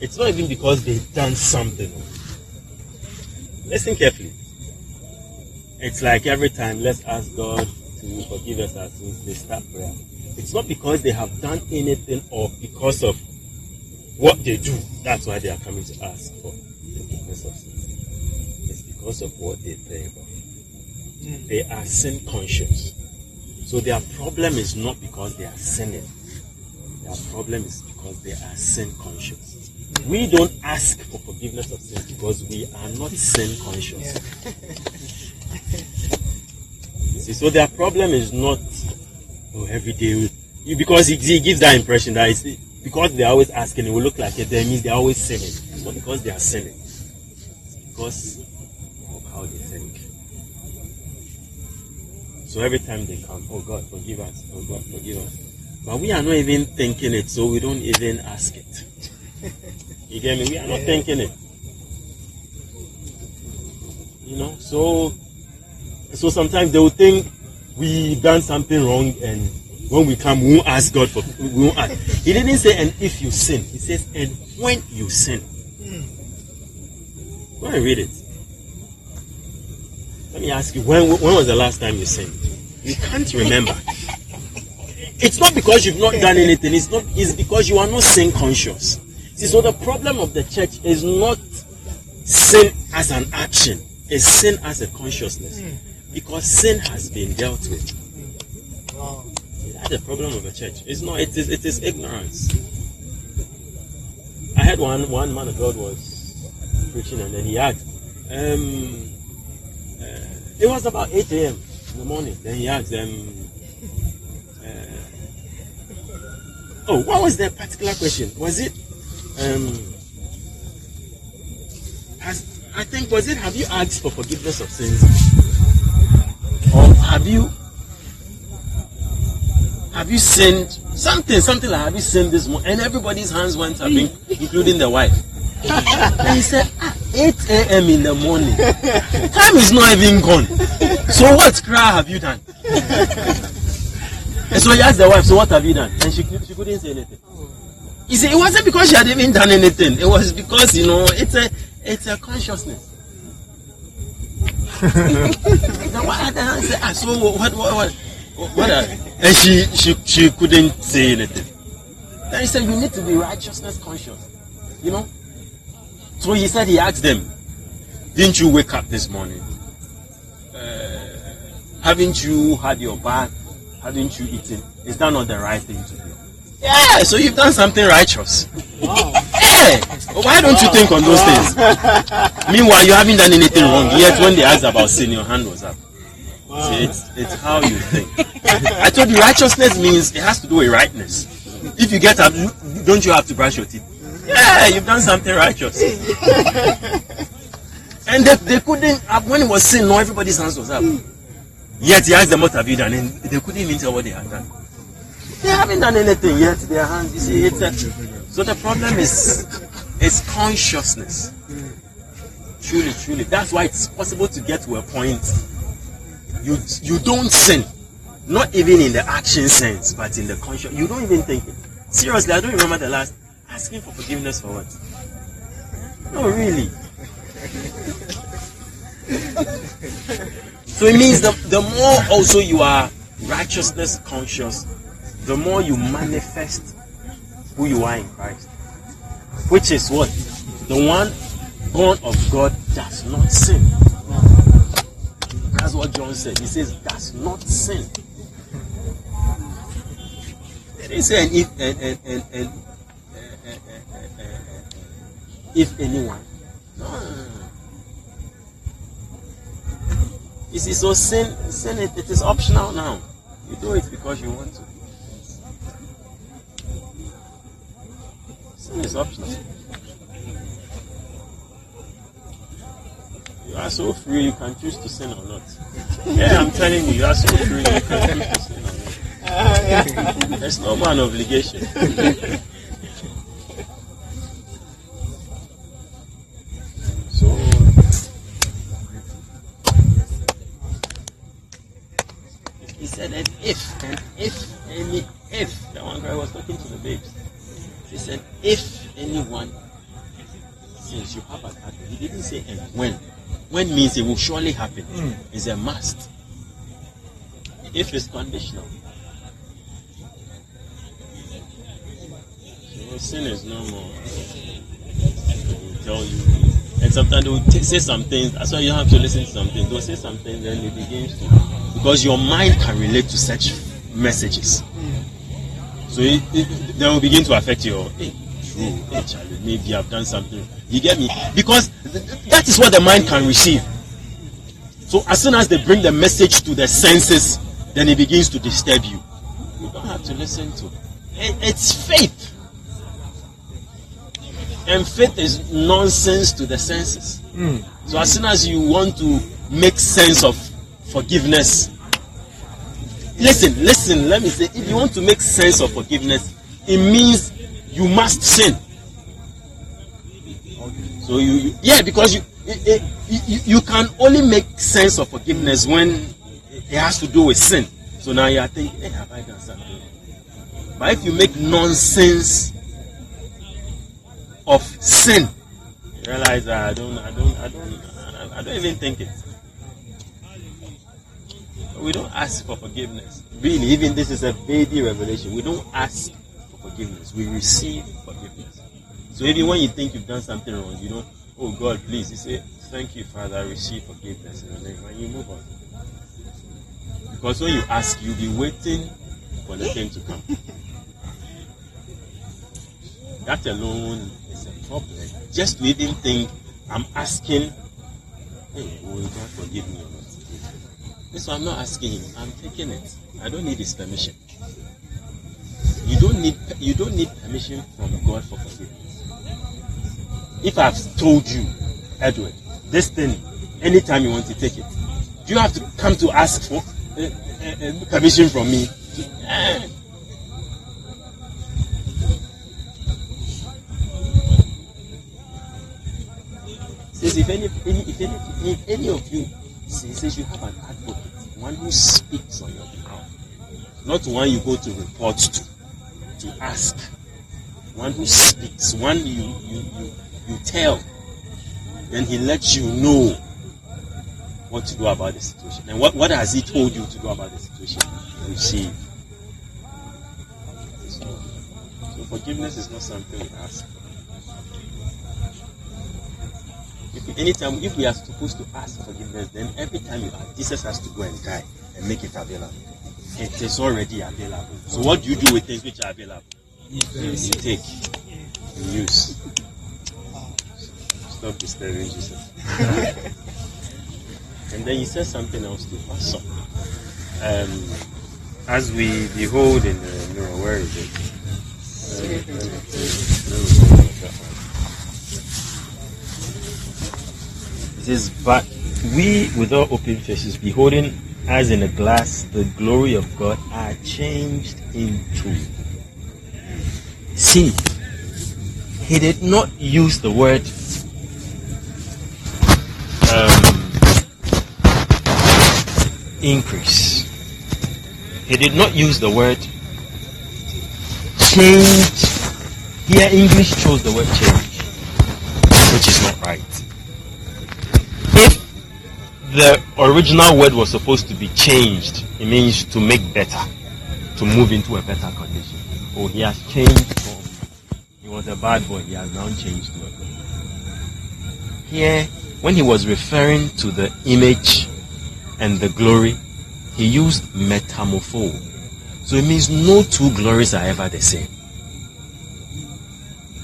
It's not even because they've done something. Listen carefully. It's like every time, let's ask God to forgive us our sins, they start prayer. It's not because they have done anything or because of what they do. That's why they are coming to ask for forgiveness of sins. It's because of what they think of. They are sin conscious. So their problem is not because they are sinning. Their problem is because they are sin conscious. We don't ask for forgiveness of sins because we are not sin conscious. You see, so their problem is not every day. Because he gives that impression that it's because they're always asking, it will look like it. That means they're always sinning. It's not because they are sinning. It's because of how they think. So every time they come, oh God, forgive us. Oh God, forgive us. But we are not even thinking it, so we don't even ask it. You get me? We are not thinking it. You know, so sometimes they will think we've done something wrong, and when we come, we won't ask God for. We won't ask. He didn't say, and if you sin. He says, and when you sin. Go and read it. Let me ask you, when was the last time you sinned? You can't remember. It's not because you've not done anything. It's because you are not sin conscious. See, so the problem of the church is not sin as an action. It's sin as a consciousness. Because sin has been dealt with. That's the problem of the church. It's not. It is ignorance. I had one man of God was preaching, and then he asked. It was about 8 a.m. in the morning. Then he asked them. What was the particular question? Was it? Have you asked for forgiveness of sins, or have you sinned something like have you sinned this morning? And everybody's hands went up, including the wife. And he said, 8 a.m. in the morning, time is not even gone. So what cry have you done? And so he asked the wife, so what have you done? And she couldn't say anything. He said it wasn't because she had even done anything. It was because, it's a consciousness. So what? And she couldn't say anything. Then he said, you need to be righteousness conscious. So he said, he asked them, didn't you wake up this morning? Haven't you had your bath? Haven't you eaten? Is that not the right thing to do? Yeah, so you've done something righteous. Wow. Yeah. Why don't you think on those things? Meanwhile, you haven't done anything wrong. Yet when they asked about sin, your hand was up. Wow. See, it's how you think. I told you righteousness means it has to do with rightness. If you get up, don't you have to brush your teeth? Yeah, you've done something righteous. And they couldn't, when it was sin, no, everybody's hands was up. Yet he asked them, what have you done? And they couldn't even tell what they had done. They haven't done anything yet. Their hands, you see, so the problem is consciousness. Truly. That's why it's possible to get to a point you don't sin. Not even in the action sense, but in the conscious. You don't even think it. Seriously, I don't remember the last asking for forgiveness for what? No, really. So it means the more also you are righteousness conscious, the more you manifest who you are in Christ. Which is what? The one born of God does not sin. That's what John said. He says, does not sin. He said, if anyone. No. You see, so sin it is optional now. You do it because you want to. Sin is optional. You are so free, you can choose to sin or not. Yeah, I'm telling you, you are so free, you can choose to sin or not. There's no man obligation. So, he said, and if, that one guy was talking to the babes. He said, if anyone sins, you have an advocate. He didn't say and when. When means it will surely happen. It's a must. If it's conditional. So sin is no more. They will tell you. And sometimes they will say some things. That's why you have to listen to something. They'll say something, then it begins to. Because your mind can relate to such messages. So they will begin to affect your. Hey, Charlie, maybe I've done something. You get me? Because that is what the mind can receive. So as soon as they bring the message to the senses, then it begins to disturb you. You don't have to listen to. It's faith. And faith is nonsense to the senses. So as soon as you want to make sense of forgiveness, listen, let me say, if you want to make sense of forgiveness, it means you must sin. So because you can only make sense of forgiveness when it has to do with sin. So now you are thinking, hey, have I done something? But if you make nonsense of sin, you realize that I don't even think it. We don't ask for forgiveness. Really, even this is a baby revelation. We don't ask for forgiveness. We receive forgiveness. So even when you think you've done something wrong, you know, oh God, please, you say, thank you, Father, I receive forgiveness in your name, and you move on. Because when you ask, you'll be waiting for the thing to come. That alone is a problem. Just to even think, I'm asking, hey, will God forgive me or not? So I'm not asking him, I'm taking it. I don't need his permission. You don't need permission from God for forgiveness. If I've told you, Edward, this thing, anytime you want to take it, do you have to come to ask for permission from me? Says if any of you says you have an advocate, one who speaks on your behalf, not one you go to report to ask, one who speaks, one you tell, then he lets you know what to do about the situation. And what has he told you to do about the situation? Receive. So forgiveness is not something we ask for. If we are supposed to ask forgiveness, then every time you ask, Jesus has to go and die and make it available. It is already available. So what do you do with things which are available? You take, you use. Stop disturbing Jesus. And then he says something else to us. As we behold in the mirror, where is it? It says, but we with our open faces, beholding as in a glass the glory of God, are changed into. See, he did not use the word increase. He did not use the word change. Here English chose the word change, which is not right. If the original word was supposed to be changed, it means to make better, to move into a better condition. Oh, he has changed from, he was a bad boy, he has now changed to a good boy. Here, when he was referring to the image and the glory, he used metamorpho. So it means no two glories are ever the same.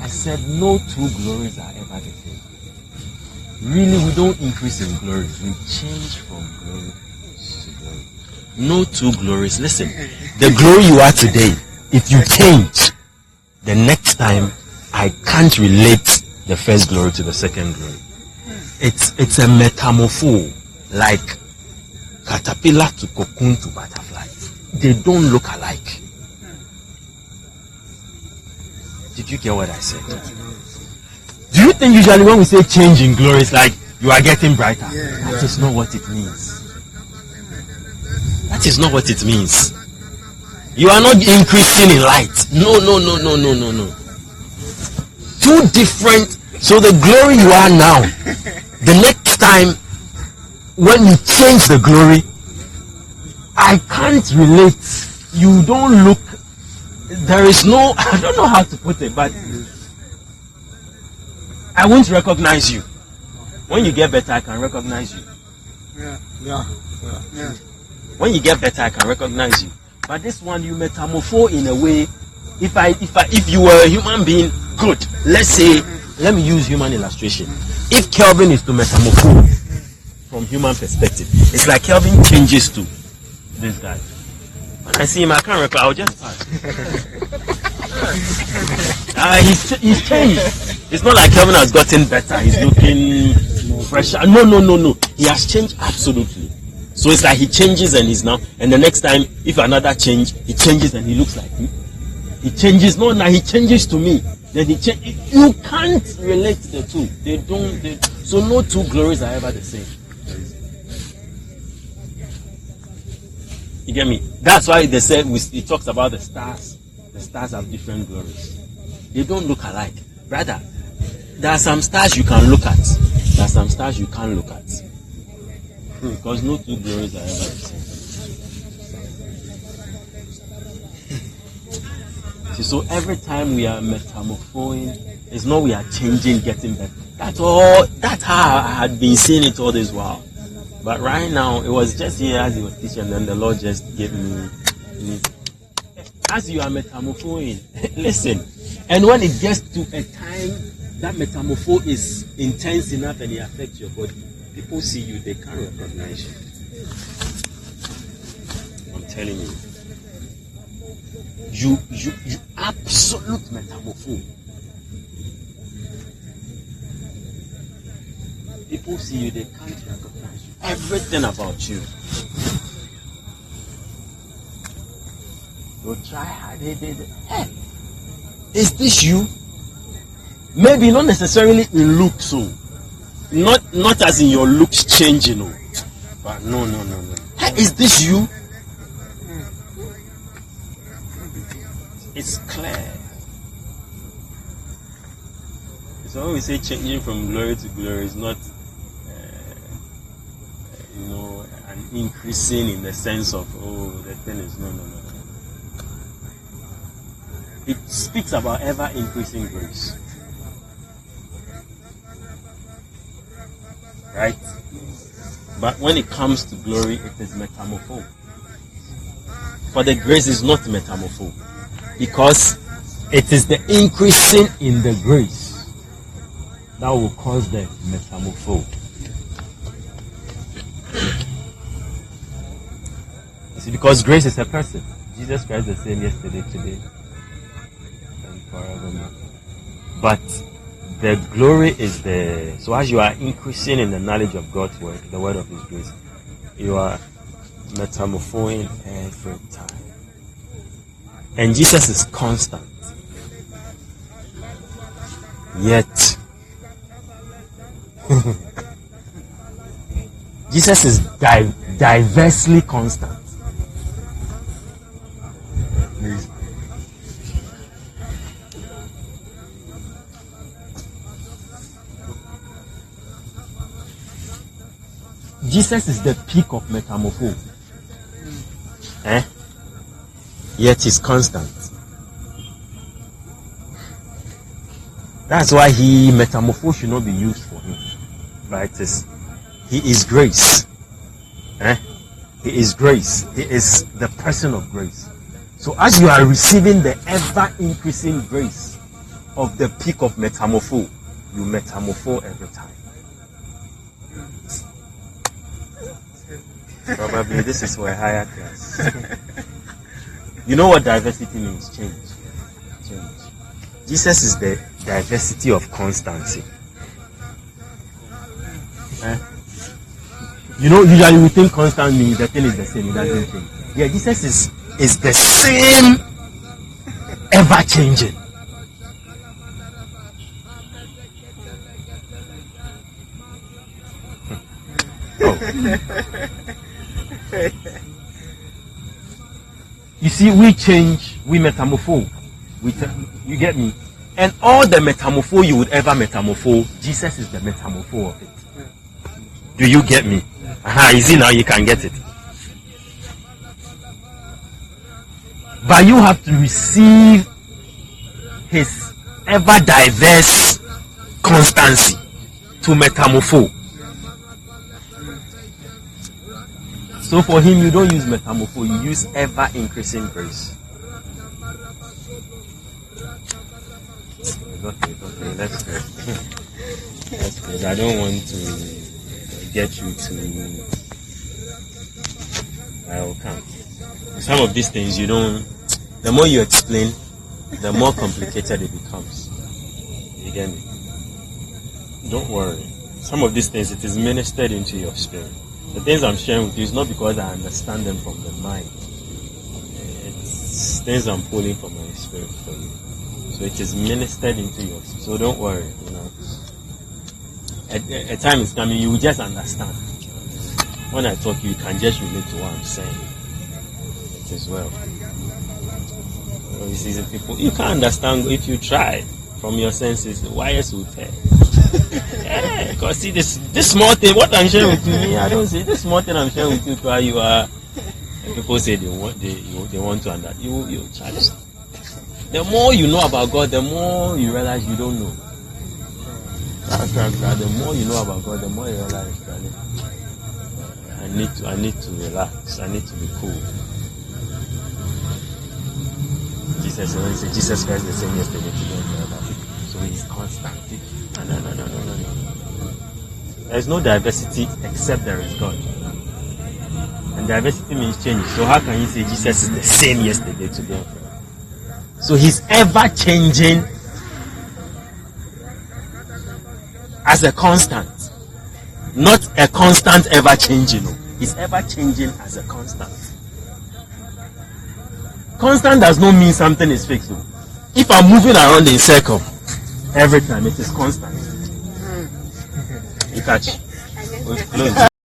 I said no two glories are ever the same. Really, we don't increase in glory. We change from glory to glory. No two glories. Listen, the glory you are today, if you change, the next time, I can't relate the first glory to the second glory. It's a metamorpho, like caterpillar to cocoon to butterfly. They don't look alike. Did you get what I said? Do you think usually when we say change in glory, it's like you are getting brighter? That is not what it means. That is not what it means. You are not increasing in light. No. Two different. So the glory you are now, the next time when you change the glory, I can't relate. You don't look, there is no, I don't know how to put it, but I won't recognize you. When you get better, I can recognize you. Yeah. When you get better, I can recognize you. But this one, you metamorphose in a way. If you were a human being, good. Let's say, let me use human illustration. If Kelvin is to metamorphose from human perspective, it's like Kelvin changes to this guy. When I see him, I can't recall. I'll just pass. He's changed. It's not like Kelvin has gotten better. He's looking fresher. No. He has changed absolutely. So it's like he changes and he's now. And the next time, if another change, he changes and he looks like me. He changes. No, now he changes to me. Then he changes. You can't relate the two. So no two glories are ever the same. You get me? That's why they said it talks about the stars. The stars have different glories. They don't look alike. Brother, there are some stars you can look at. There are some stars you can't look at. Because no two glories are ever the same. See, so every time we are metamorphosing, it's not we are changing, getting better. That's all. That's how I had been seeing it all this while. But right now, it was just here as he was teaching, and then the Lord just gave me. As you are metamorphosing, listen. And when it gets to a time that metamorpho is intense enough and it affects your body, people see you, they can't recognize you. I'm telling you. You absolute metamorpho. People see you, they can't recognize you. Everything about you. They'll try hard. Hey, is this you? Maybe not necessarily in looks, so not as in your looks changing, no. But no. Hey, is this you? It's clear. So when we say changing from glory to glory, it's not an increasing in the sense of the thing is no. It speaks about ever increasing grace. Right? But when it comes to glory, it is metamorpho. For the grace is not metamorpho. Because it is the increasing in the grace that will cause the metamorpho. You see, because grace is a person. Jesus Christ is the same yesterday, today, and forevermore. But the glory is the... So as you are increasing in the knowledge of God's word, the word of His grace, you are metamorphosing every time. And Jesus is constant. Yet, Jesus is diversely constant. Jesus is the peak of metamorpho. Yet he's constant. That's why metamorpho should not be used for him. But he is grace. He is grace. He is the person of grace. So as you are receiving the ever increasing grace of the peak of metamorpho, you metamorpho every time. Probably this is for a higher class. You know what diversity means? Change. Jesus is the diversity of constancy. Usually we think constant means the thing is the same, it doesn't change. Yeah, Jesus is the same, ever changing. You see, we change, we metamorpho. You get me? And all the metamorpho you would ever metamorpho, Jesus is the metamorpho of it. Do you get me? Easy now, you can get it. But you have to receive his ever diverse constancy to metamorpho. So for him, you don't use metamorpho, you use ever increasing grace. Okay, let's go. Let's go. I don't want to get you to. I will come. Some of these things you don't. The more you explain, the more complicated it becomes. You get me? Don't worry. Some of these things, it is ministered into your spirit. The things I'm sharing with you is not because I understand them from the mind. It's things I'm pulling from my spirit for you. So it is ministered into your spirit. So don't worry. You know, a time is coming, you will just understand. When I talk, you can just relate to what I'm saying. It is well. You see, people, you can't understand if you try from your senses. The wires will tear. Yeah, because see this small thing. What I'm sharing with you, I don't say this small thing I'm sharing with you. Where you are, and people say they want to understand. You charge. The more you know about God, the more you realize you don't know. The more you know about God, the more you realize I need to relax. I need to be cool. Jesus Christ the same yesterday, today, and forever. So he's constant. No. There is no diversity except there is God. And diversity means change. So how can you say Jesus is the same yesterday, today, and forever? So he's ever changing as a constant. Not a constant ever changing. No. He's ever changing as a constant. Constant does not mean something is fixed. No. If I'm moving around in circle every time, it is constant. You catch?